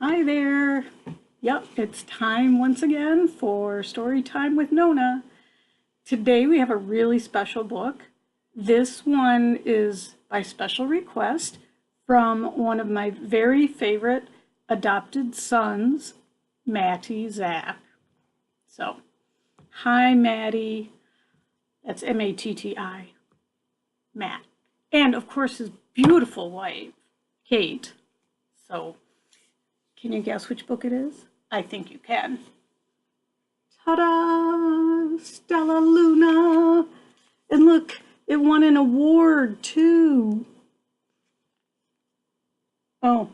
Hi there. Yep, it's time once again for Story Time with Nonna. Today we have a really special book. This one is by special request from one of my very favorite adopted sons, Matti Zak. So, hi Matti. That's M-A-T-T-I, Matt. And of course his beautiful wife, Kate. So, can you guess which book it is? I think you can. Ta-da! Stellaluna! And look, it won an award too. Oh,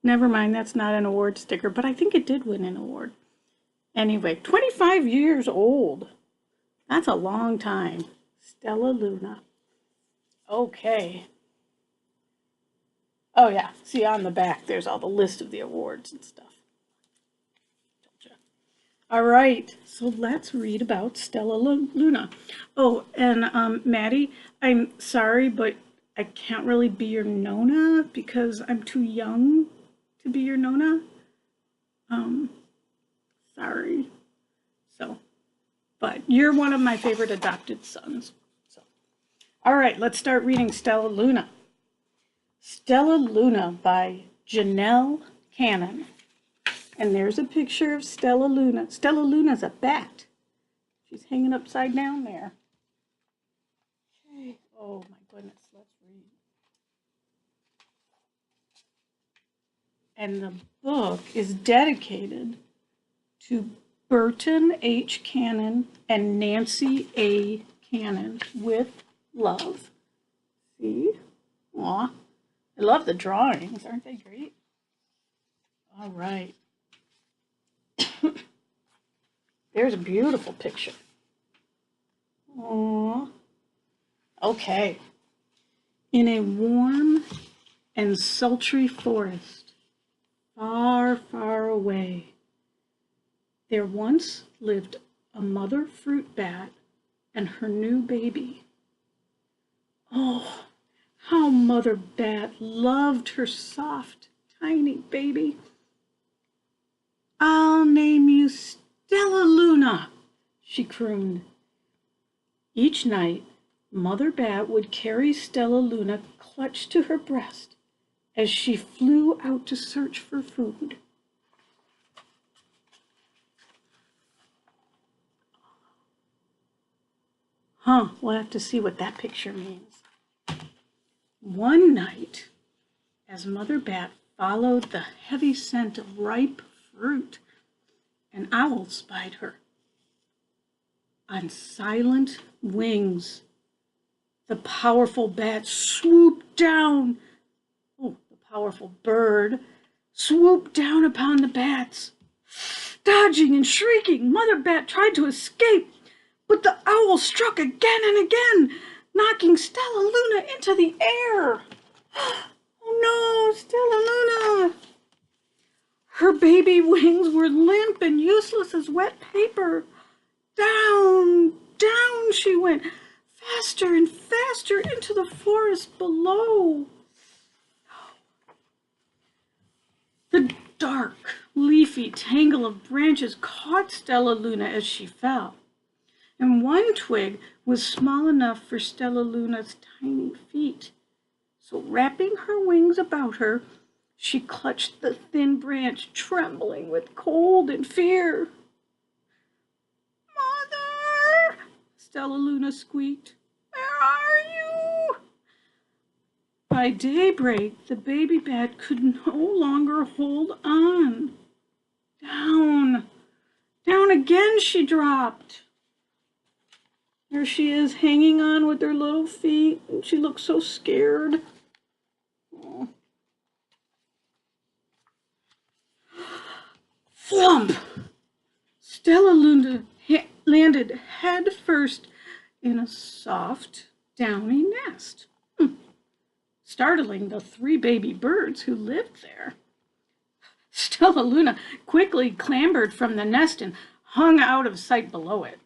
never mind, that's not an award sticker, but I think it did win an award. Anyway, 25 years old. That's a long time. Stellaluna. Okay. Oh yeah, see on the back there's all the list of the awards and stuff. All right, so let's read about Stellaluna. Oh, and Maddie, I'm sorry, but I can't really be your Nonna because I'm too young to be your Nonna. Sorry. So, but you're one of my favorite adopted sons. So, all right, let's start reading Stellaluna. Stellaluna by Janelle Cannon. And there's a picture of Stellaluna. Stellaluna's a bat. She's hanging upside down there. Okay. Oh my goodness, let's read. And the book is dedicated to Burton H. Cannon and Nancy A. Cannon with love. See? Aw. I love the drawings. Aren't they great? All right. There's a beautiful picture. Aww. Okay. In a warm and sultry forest, far, far away, there once lived a mother fruit bat and her new baby. Oh, how Mother Bat loved her soft, tiny baby. I'll name you Stellaluna, she crooned. Each night, Mother Bat would carry Stellaluna clutched to her breast as she flew out to search for food. We'll have to see what that picture means. One night, as Mother Bat followed the heavy scent of ripe fruit, an owl spied her. On silent wings, the powerful bat swooped down. Oh, the powerful bird swooped down upon the bats. Dodging and shrieking, Mother Bat tried to escape, but the owl struck again and again, knocking Stellaluna into the air. Oh no, Stellaluna! Her baby wings were limp and useless as wet paper. Down, down she went, faster and faster into the forest below. The dark, leafy tangle of branches caught Stellaluna as she fell, and one twig was small enough for Stellaluna's tiny feet. So wrapping her wings about her, she clutched the thin branch, trembling with cold and fear. Mother, Stellaluna squeaked, where are you? By daybreak, the baby bat could no longer hold on. Down, down again she dropped. There she is, hanging on with her little feet, and she looks so scared. Oh. Flump! Stellaluna landed head first in a soft, downy nest, startling the 3 baby birds who lived there. Stellaluna quickly clambered from the nest and hung out of sight below it.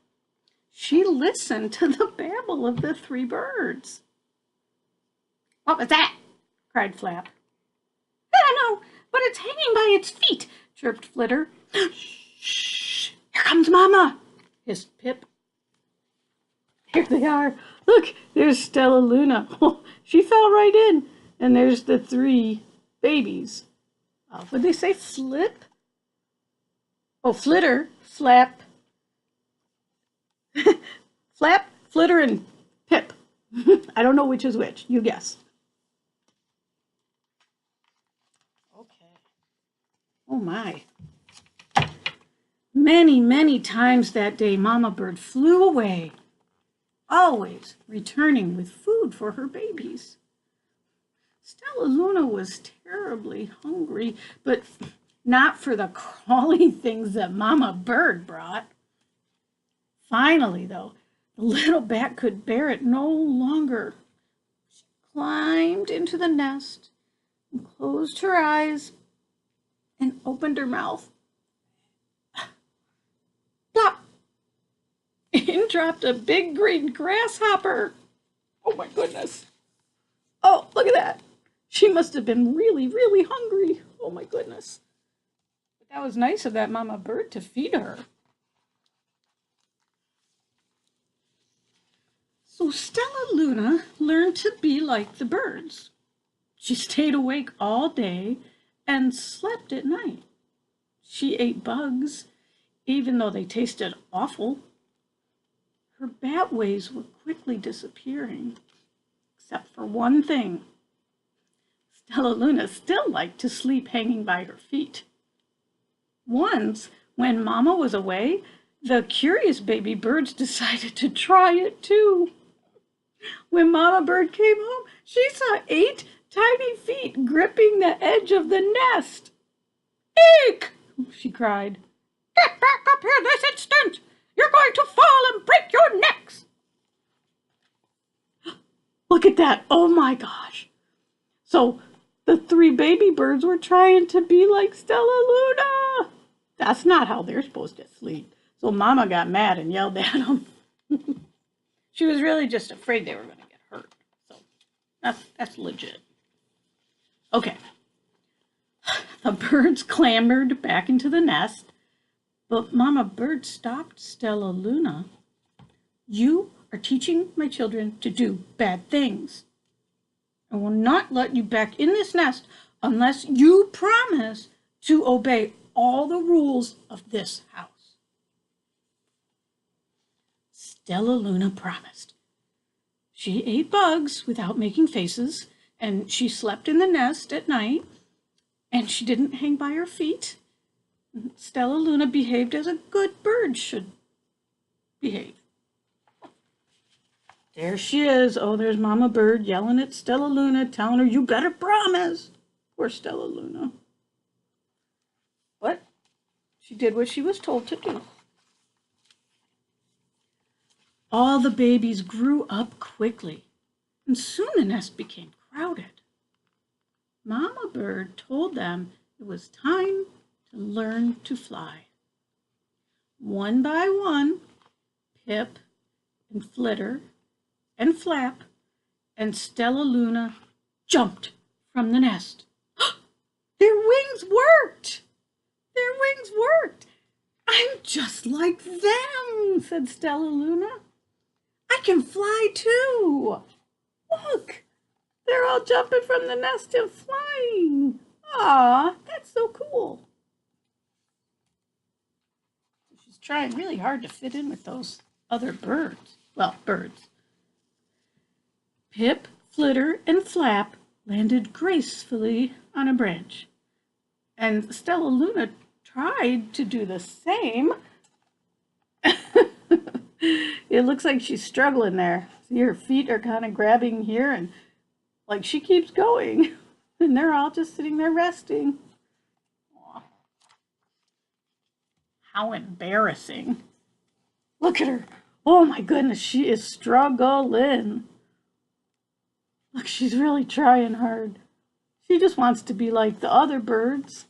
She listened to the babble of the 3 birds. What was that? Cried Flap. I don't know, but it's hanging by its feet, chirped Flitter. Shh! Here comes Mama, hissed Pip. Here they are. Look, there's Stellaluna. She fell right in. And there's the 3 babies. Would they say Flip? Oh, Flitter, Flap, Flap, Flitter, and Pip. I don't know which is which. You guess. Okay. Oh my. Many, many times that day, Mama Bird flew away, always returning with food for her babies. Stellaluna was terribly hungry, but not for the crawly things that Mama Bird brought. Finally, though, the little bat could bear it no longer. She climbed into the nest and closed her eyes and opened her mouth. Plop! In dropped a big green grasshopper. Oh my goodness. Oh, look at that. She must have been really, really hungry. Oh my goodness. But that was nice of that Mama Bird to feed her. So Stellaluna learned to be like the birds. She stayed awake all day and slept at night. She ate bugs, even though they tasted awful. Her bat ways were quickly disappearing, except for one thing. Stellaluna still liked to sleep hanging by her feet. Once, when Mama was away, the curious baby birds decided to try it too. When Mama Bird came home, she saw 8 tiny feet gripping the edge of the nest. "Eek!" she cried. "Get back up here this instant! You're going to fall and break your necks!" Look at that. Oh my gosh. So the 3 baby birds were trying to be like Stellaluna. That's not how they're supposed to sleep. So Mama got mad and yelled at them. She was really just afraid they were going to get hurt. So that's legit. Okay. The birds clambered back into the nest, but Mama Bird stopped Stellaluna. "You are teaching my children to do bad things. I will not let you back in this nest unless you promise to obey all the rules of this house." Stellaluna promised. She ate bugs without making faces, and she slept in the nest at night, and she didn't hang by her feet. Stellaluna behaved as a good bird should behave. There she is. Oh, there's Mama Bird yelling at Stellaluna, telling her, "You better promise." Poor Stellaluna. But she did what she was told to do. All the babies grew up quickly, and soon the nest became crowded. Mama Bird told them it was time to learn to fly. One by one, Pip and Flitter and Flap and Stellaluna jumped from the nest. Their wings worked! Their wings worked! "I'm just like them," said Stellaluna. "I can fly too. Look, they're all jumping from the nest and flying. Aw, that's so cool." She's trying really hard to fit in with those other birds. Well, birds. Pip, Flitter, and Flap landed gracefully on a branch, and Stellaluna tried to do the same. It looks like she's struggling there. See, her feet are kind of grabbing here, and like she keeps going, and they're all just sitting there resting. Aww. How embarrassing. Look at her. Oh my goodness, she is struggling. Look, she's really trying hard. She just wants to be like the other birds.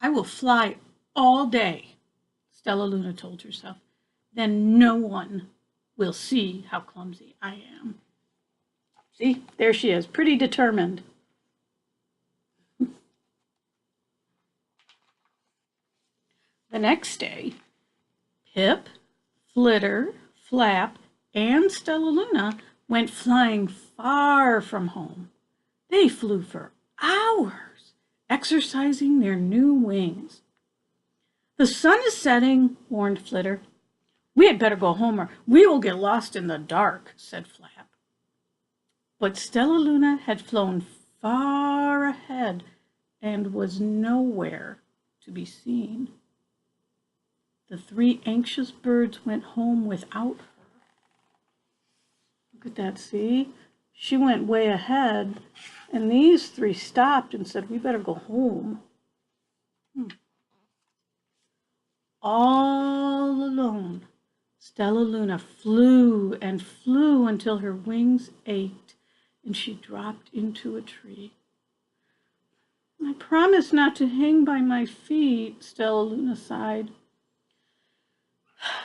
"I will fly all day," Stellaluna told herself. "Then no one will see how clumsy I am." See, there she is, pretty determined. The next day, Pip, Flitter, Flap, and Stellaluna went flying far from home. They flew for hours, exercising their new wings. "The sun is setting," warned Flitter. "We had better go home or we will get lost in the dark," said Flap. But Stellaluna had flown far ahead and was nowhere to be seen. The three anxious birds went home without her. Look at that, see? She went way ahead, and these three stopped and said, "We better go home." All alone, Stellaluna flew and flew until her wings ached and she dropped into a tree. "I promised not to hang by my feet," Stellaluna sighed.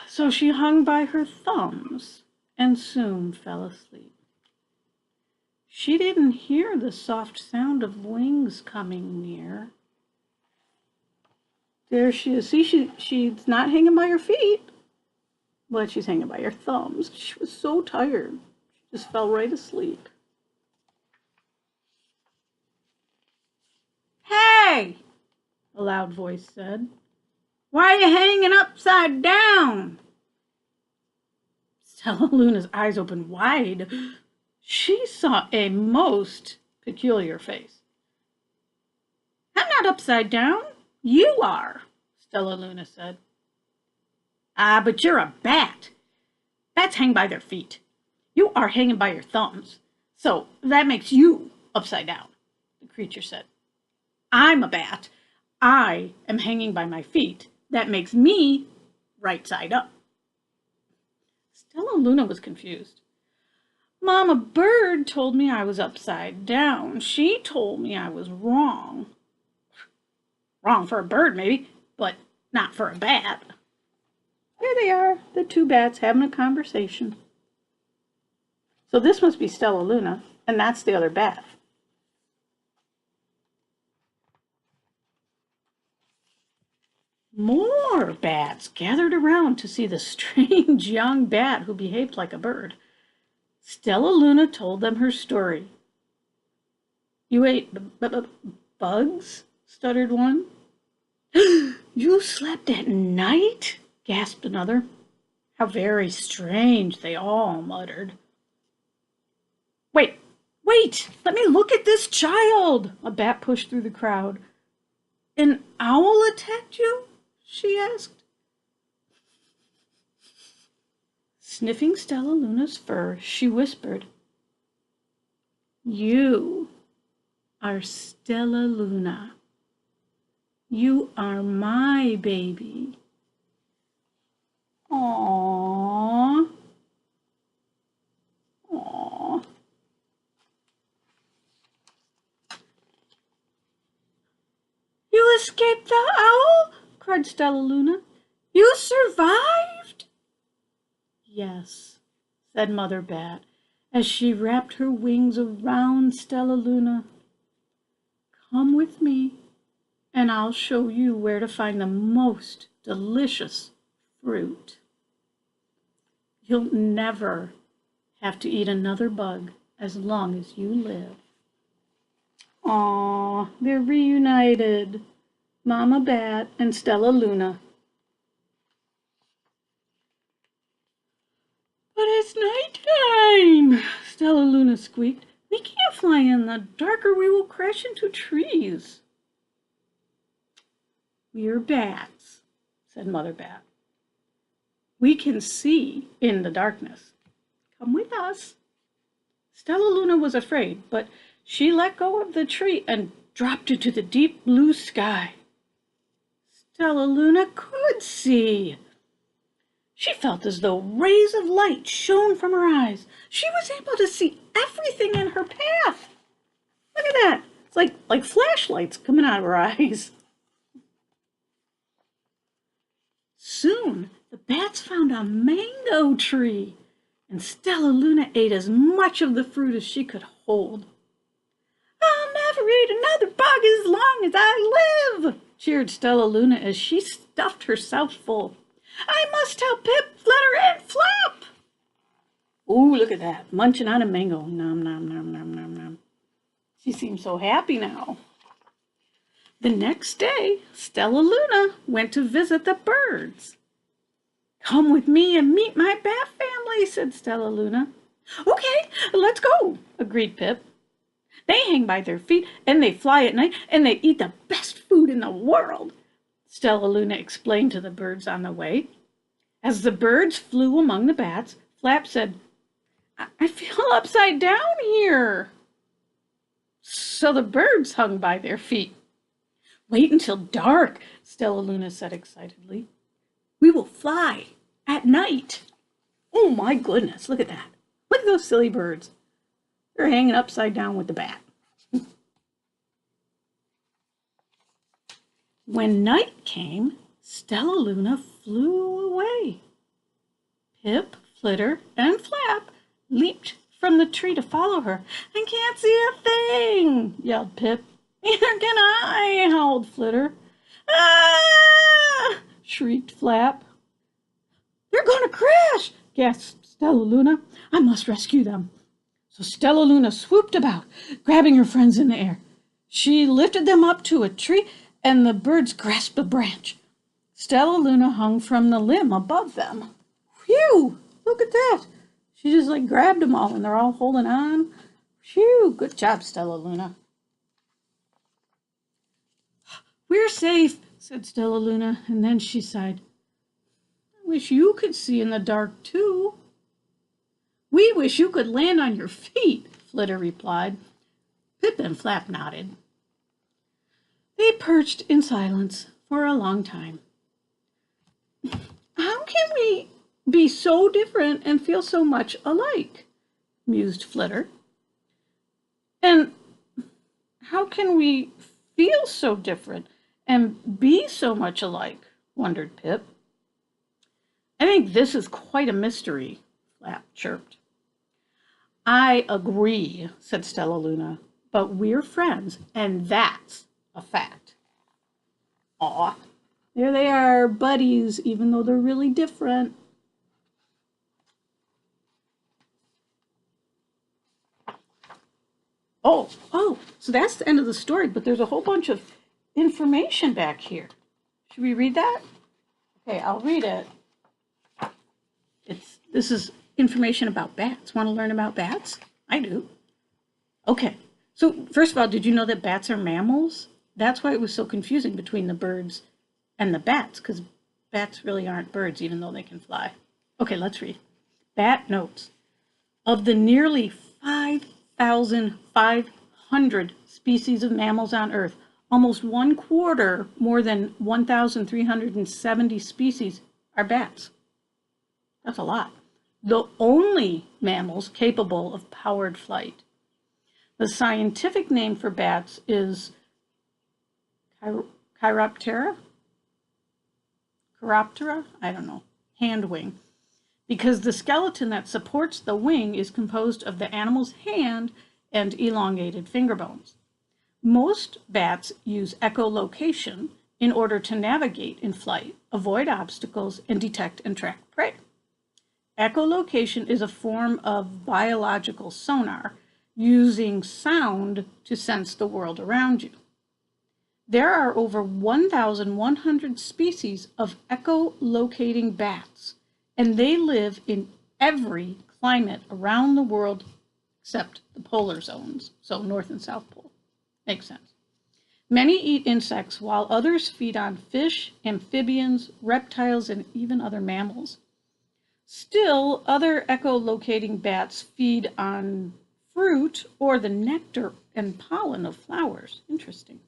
So she hung by her thumbs and soon fell asleep. She didn't hear the soft sound of wings coming near. There she is. See, she's not hanging by her feet, but she's hanging by her thumbs. She was so tired. She just fell right asleep. "Hey," a loud voice said, "why are you hanging upside down?" Stellaluna's eyes opened wide. She saw a most peculiar face. "I'm not upside down. You are," Stellaluna said. "Ah, but you're a bat. Bats hang by their feet. You are hanging by your thumbs. So that makes you upside down," the creature said. "I'm a bat. I am hanging by my feet. That makes me right side up." Stellaluna was confused. "Mama Bird told me I was upside down. She told me I was wrong." Wrong for a bird, maybe, but not for a bat. There they are, the two bats having a conversation. So this must be Stellaluna, and that's the other bat. More bats gathered around to see the strange young bat who behaved like a bird. Stellaluna told them her story. "You ate bugs?" stuttered one. "You slept at night?" gasped another. "How very strange," they all muttered. Wait, let me look at this child," a bat pushed through the crowd. "An owl attacked you?" she asked. Sniffing Stellaluna's fur, she whispered, "You are Stellaluna. You are my baby." Aww. Aww. "You escaped the owl?" cried Stellaluna. "You survived?" "Yes," said Mother Bat, as she wrapped her wings around Stellaluna. "Come with me, and I'll show you where to find the most delicious fruit. You'll never have to eat another bug as long as you live." Aw, they're reunited, Mama Bat and Stellaluna. "But it's nighttime," Stellaluna squeaked. "We can't fly in the dark or we will crash into trees." "We're bats," said Mother Bat. "We can see in the darkness. Come with us." Stellaluna was afraid, but she let go of the tree and dropped into the deep blue sky. Stellaluna could see. She felt as though rays of light shone from her eyes. She was able to see everything in her path. Look at that. It's like flashlights coming out of her eyes. Soon, the bats found a mango tree. and Stellaluna ate as much of the fruit as she could hold. "I'll never eat another bug as long as I live," cheered Stellaluna as she stuffed herself full. "I must tell Pip, Flitter, and Flap." Ooh, look at that, munching on a mango. Nom, nom, nom, nom, nom, nom. She seems so happy now. The next day, Stellaluna went to visit the birds. "Come with me and meet my bat family," said Stellaluna. "Okay, let's go," agreed Pip. "They hang by their feet, and they fly at night, and they eat the best food in the world," Stellaluna explained to the birds on the way. As the birds flew among the bats, Flap said, "I feel upside down here." So the birds hung by their feet. "Wait until dark," Stellaluna said excitedly. "We will fly at night." Oh my goodness, look at that. Look at those silly birds. They're hanging upside down with the bat. When night came, Stellaluna flew away. Pip, Flitter, and Flap leaped from the tree to follow her. "I can't see a thing," yelled Pip. "Neither can I," howled Flitter. "Ah!" shrieked Flap. "They're going to crash," gasped Stellaluna. "I must rescue them." So Stellaluna swooped about, grabbing her friends in the air. She lifted them up to a tree, and the birds grasped a branch. Stellaluna hung from the limb above them. Phew! Look at that. She just grabbed them all, and they're all holding on. Phew! Good job, Stellaluna. "We're safe," said Stellaluna, and then she sighed. "I wish you could see in the dark, too." "We wish you could land on your feet," Flitter replied. Pip and Flap nodded. They perched in silence for a long time. "How can we be so different and feel so much alike?" mused Flitter. "And how can we feel so different and be so much alike?" wondered Pip. "I think this is quite a mystery," Flap chirped. "I agree," said Stellaluna, "but we're friends, and that's a fact." Aw, there they are, buddies, even though they're really different. Oh, so that's the end of the story, but there's a whole bunch of information back here. Should we read that? Okay, I'll read it. This is information about bats. Want to learn about bats? I do. Okay, so first of all, did you know that bats are mammals? That's why it was so confusing between the birds and the bats, because bats really aren't birds, even though they can fly. Okay, let's read. Bat notes. Of the nearly 5,500 species of mammals on Earth, almost 1/4, more than 1,370 species, are bats. That's a lot. The only mammals capable of powered flight. The scientific name for bats is Chiroptera? I don't know. Hand wing. Because the skeleton that supports the wing is composed of the animal's hand and elongated finger bones. Most bats use echolocation in order to navigate in flight, avoid obstacles, and detect and track prey. Echolocation is a form of biological sonar, using sound to sense the world around you. There are over 1,100 species of echolocating bats, and they live in every climate around the world except the polar zones, so North and South Pole. Makes sense. Many eat insects, while others feed on fish, amphibians, reptiles, and even other mammals. Still, other echolocating bats feed on fruit or the nectar and pollen of flowers. Interesting.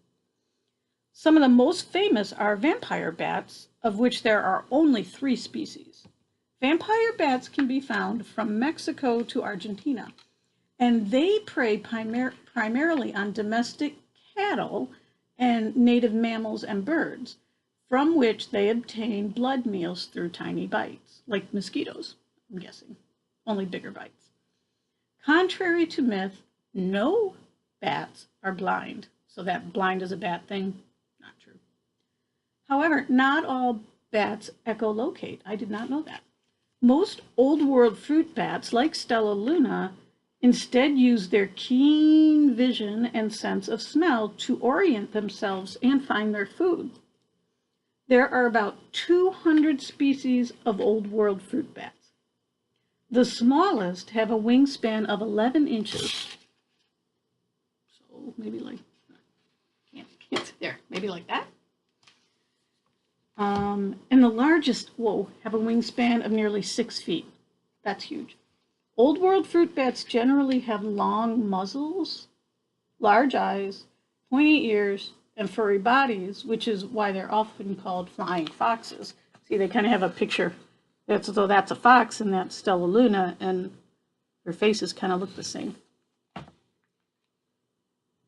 Some of the most famous are vampire bats, of which there are only 3 species. Vampire bats can be found from Mexico to Argentina, and they prey primarily on domestic cattle and native mammals and birds, from which they obtain blood meals through tiny bites, like mosquitoes, I'm guessing. only bigger bites. Contrary to myth, no bats are blind. So that blind is a bad thing? Not true. However, not all bats echolocate. I did not know that. Most old world fruit bats, like Stellaluna, instead use their keen vision and sense of smell to orient themselves and find their food. There are about 200 species of old world fruit bats. The smallest have a wingspan of 11 inches. So maybe like, can't there, maybe like that. And the largest, have a wingspan of nearly 6 feet. That's huge. Old world fruit bats generally have long muzzles, large eyes, pointy ears, and furry bodies, which is why they're often called flying foxes. See, they kind of have a picture. That's a fox and that's Stellaluna, and their faces kind of look the same.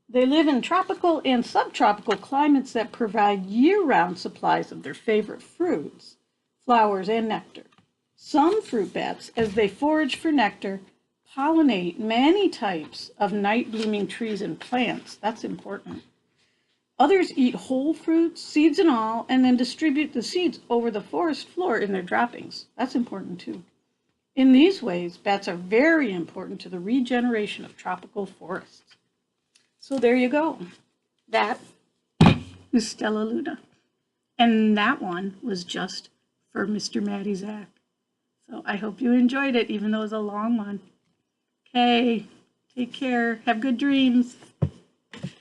They live in tropical and subtropical climates that provide year-round supplies of their favorite fruits, flowers, and nectar. Some fruit bats, as they forage for nectar, pollinate many types of night-blooming trees and plants. That's important. Others eat whole fruits, seeds and all, and then distribute the seeds over the forest floor in their droppings. That's important too. In these ways, bats are very important to the regeneration of tropical forests. So there you go. That is Stellaluna. And that one was just for Mr. Matti Zak. So I hope you enjoyed it, even though it was a long one. Okay, take care. Have good dreams.